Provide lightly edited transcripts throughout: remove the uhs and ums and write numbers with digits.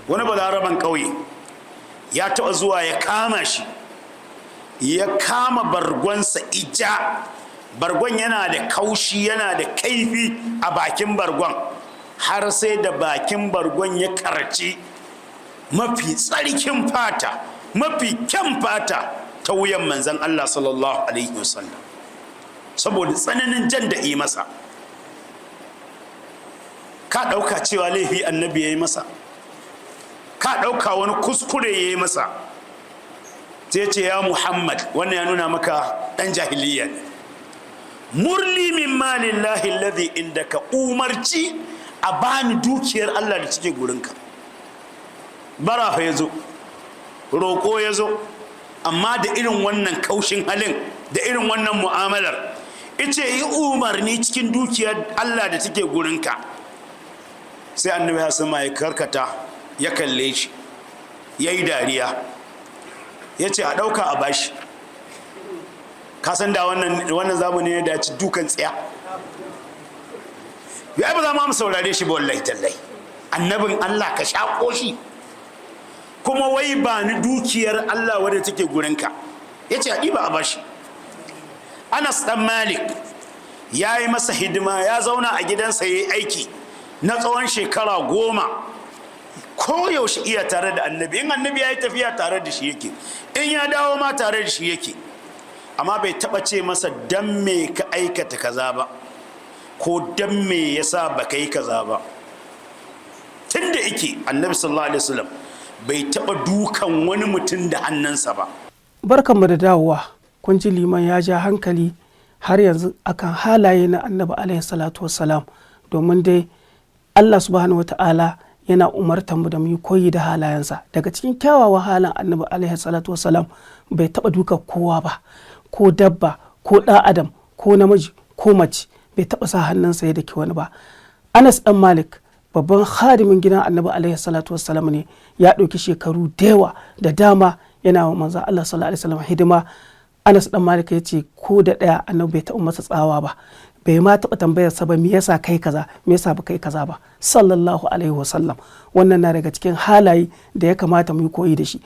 wani balaraban ƙauye ya taɓa zuwa ya kama shi, ya kama bargonsa ija. Bargon yana da kaushi, yana da kaifi a bakin bargon, har sai da bakin bargon ya karci mafi tsarkin fata, mafi kyan fata ta wuyan manzan Allah sallallahu alaihi wasallam, saboda tsananin jan da yi masa. Ka ɗauka cewa laifi annabi ya yi masa? Ka ɗauka wani kuskure ya yi masa? sai ce ya Muhammad, wannan ya nuna maka ɗan jahiliya ne. Murli min malillahi alladhi indaka, umarci a bani dukiyar Allah da cike gurinka. Bara fa yazo, roƙo yazo, amma da irin wannan kaushin halin, da irin wannan mu'amalar, ice yi umarni cikin dukiyar Allah da take gurinka. Sai annabi ya sama ya karkata, ya kalle shi, yayi dariya, yace a ɗauka a bashi. Ka san da wannan zamani ne da ci dukan tsiya. Ya ba za mu saurare shi ba wallahi tallahi. Annabin Allah ka shako shi. Kuma wai ba ni dukiyar Allah wadda take gurinka. Yace a ɗiba a bashi. Anas dan Malik ya yi masa hidima, ya zauna a gidansa ya yi aiki na tsawon shekara 10. Koyaushe iya tare da annabi. In annabi ya yi tafiya tare da shi yake, in ya dawo ma tare da shi yake. Amma bai taba ce masa dan me ka aikata kaza ba, ko dan me yasa baka yi kaza ba. Tunda yake annabi sallallahu alaihi wasallam bai taba dukan wani mutum da hannunsa ba. Barkanmu da dawowa. Kun ji liman ya ja hankali har yanzu akan halaye na annabi alaihi salatu wassalam, domin dai Allah subhanahu wata'ala yana umartar mu da mu yi koyi da halayensa. Daga cikin kyawawan halan annabi alaihi salatu wassalam bai taba duka kowa ba, ko dabba ko ɗan adam ko namiji ko mace, bai taɓa sa hannunsa ya dake wani ba. Anas ɗan Malik babban khadimin gidan annabi alaihi salatu wassalam ne, ya ɗauki shekaru da dama yana wa manzon Allah sallallahu alaihi wasallam hidima. Anas ɗan Malik ya ce ko da ɗaya annabi bai taɓa masa tsawa ba, bai ma taɓa tambayar sa ba me yasa kai kaza, me yasa ba kai kaza ba, sallallahu alaihi wasallam. Wannan na daga cikin halaye da ya kamata mu yi koyi da shi.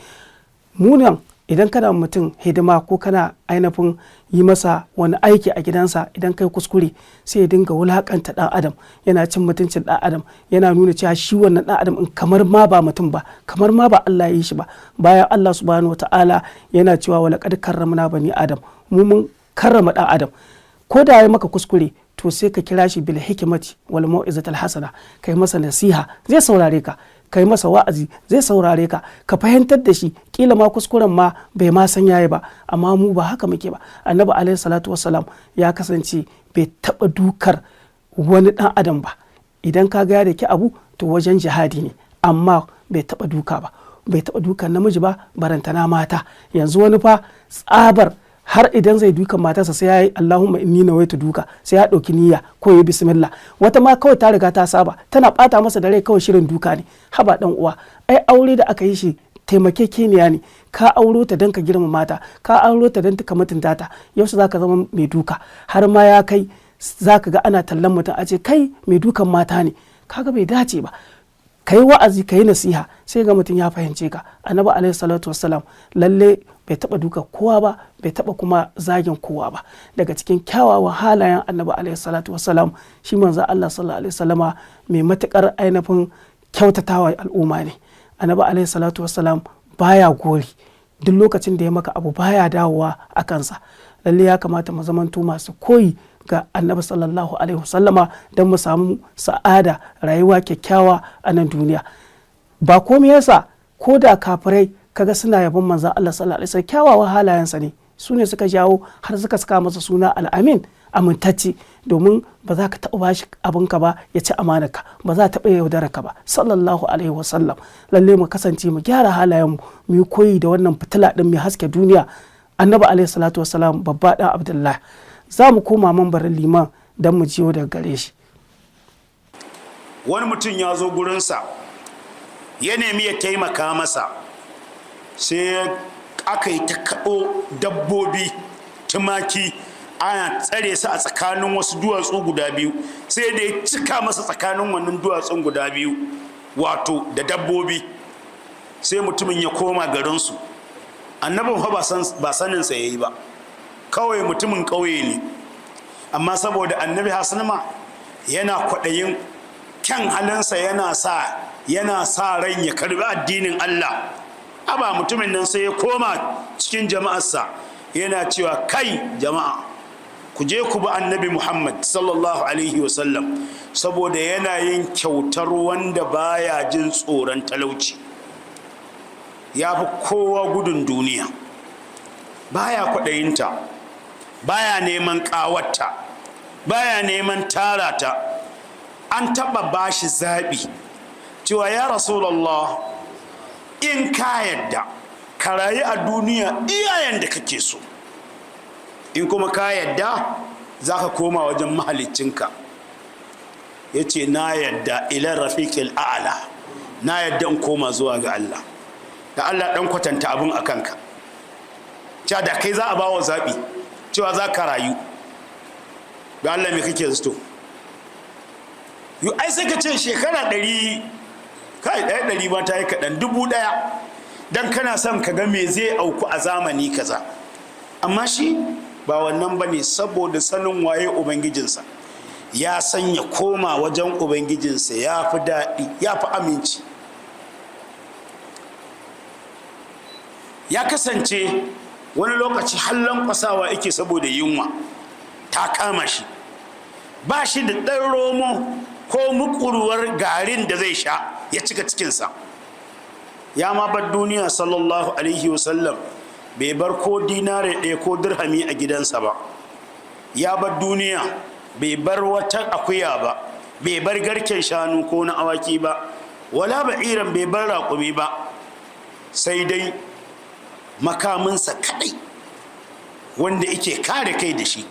Munan idan kana mutum hidima ko kana ainihin yi masa wani aiki a gidansa, idan kai kuskure sai ya dinga wulakanta ɗan adam, yana cin mutuncin ɗan adam, yana nuna cewa shi wannan ɗan adam in kamar ma ba mutum ba, kamar ma ba Allah ya yi shi ba. Bayan Allah subhanahu wata'ala yana cewa wa laqad karramna bani adam, mu mun karrama ɗan adam. Ko da ya maka kuskure to sai ka kira shi bil hikmati wal mau'izatil hasana, kai masa nasiha zai saurare ka, kai masa wa'azi zai saurare ka, ka fahimtar da shi, kila ma kuskuren ma bai ma san yayi ba. Amma mu ba haka muke ba. Annabi alaihi salatu wassalam ya kasance bai taba dukar wani dan adam ba. Idan ka ga ya daki abu to wajen jihadi ne, amma bai taba duka ba, bai taba dukan namiji ba, barantana mata. Yanzu wani fa tsabar har idan zai dukan matarsa sai ya yi Allahumma inni nawaitu duka, sai ya ɗauki niyya ko ya bismillah. Wata ma kawai ta riga ta saba, tana ɓata masa da rai, kawai shirin duka ne. Haba ɗan uwa, ai aure da aka yi shi taimakekeniya ne. Ka auro ta don ka girmama ta, ka auro ta don ka mutunta ta. Yaushe za ka zama mai duka? Har ma ya kai za ka ga ana tallan mutum a ce kai mai dukan mata ne. Kaga bai dace ba. Ka yi wa'azi, ka yi nasiha, sai ga mutum ya fahimce ka. Annabi alaihi salatu wassalam lalle bai taba duka kowa ba, bai taba kuma zagin kowa ba. Daga cikin kyawawan halayen annabi alaihi salatu wassalam, shi manzo Allah sallallahu alaihi wasallama mai matukar ainihin kyautatawa al'umma ne. Annabi alaihi salatu wassalam baya gori, duk lokacin da ya maka abu baya dawowa a kansa. Lalle ya kamata mu zamanto masu koyi ga annabi sallallahu alaihi wasallama don mu samu sa'ada, rayuwa kyakkyawa a nan duniya. Ba komai yasa ko da kafirai kaga suna yabon manzon Allah sallallahu alaihi wasallam, kyawawan halayensa ne, su ne suka jawo har suka saka masa suna al'amin, amintacce. Domin ba za ka taɓa bashi abinka ba ya ci amanarka, ba za ta taɓa yaudararka ba, sallallahu alaihi wasallam. Lalle mu kasance mu gyara halayenmu, mu yi koyi da wannan fitila din mai haske duniya, annabi alaihi salatu wasallam, babba dan Abdullahi. Za mu koma mambarin liman don mu jiyo daga gare shi. Wani mutum ya zo gurinsa ya nemi ya taimaka masa, sai aka yi ta kaɗo dabbobi, tumaki, ana tsare su a tsakanin wasu duwatsu guda biyu. Sai da ya cika masa tsakanin wannan duwatsun guda biyu, wato da dabbobi. sai mutumin ya koma garinsu. Annabin fa ba saninsa ya yi ba, kawai mutumin ƙauye ne, amma saboda annabi hasanma yana kwaɗayin kyan halinsa yana sa ran ya karbi addinin Allah. Aba mutumin nan sai ya koma cikin jama'arsa yana cewa, kai jama'a ku je ku bi annabi Muhammad sallallahu alaihi wasallam, saboda yana yin kyautar wanda baya jin tsoron talauci. Ya fi kowa gudun duniya, baya kwaɗayinta, baya neman ƙawarta, baya neman tarata. An taɓa bashi zaɓi cewa, ya Rasulallah, in ka yadda ka rayu a duniya iyayen da kake so, in kuma ka yadda za ka koma wajen mahalicinka. Ya ce, na yadda ilar rafiƙil a'ala, na yadda in koma zuwa ga Allah. Da Allah ɗan kwatanta abin a kanka, cewa da kai za a ba wa zaɓi cewa za ka rayu, da Allah mai kake zato? Ai sai ka ce shekara 100, kai 100 ba ta yi kaɗan, 1000, don kana son ka ga me zai auku a zamani kaza. Amma shi ba wannan ba ne, saboda sanin waye ubangijinsa, ya sanya koma wajen ubangijinsa ya fi daɗi, ya fi aminci. Ya kasance wani lokaci hallon kwasawa yake saboda yunwa ta kama shi, ba shi da ɗan romo ko mukuruwar garin da zai sha ya cika cikinsa. Ya ma bar duniya sallallahu alaihi wasallam, bai bar ko dinare ɗaya ko dirhami a gidansa ba. Ya bar duniya bai bar wata akuya ba, bai bar garken shanu ko na awaki ba, wala ba'iran bai bar raƙumi ba, sai dai makaminsa kadai wanda yake kare kai da shi,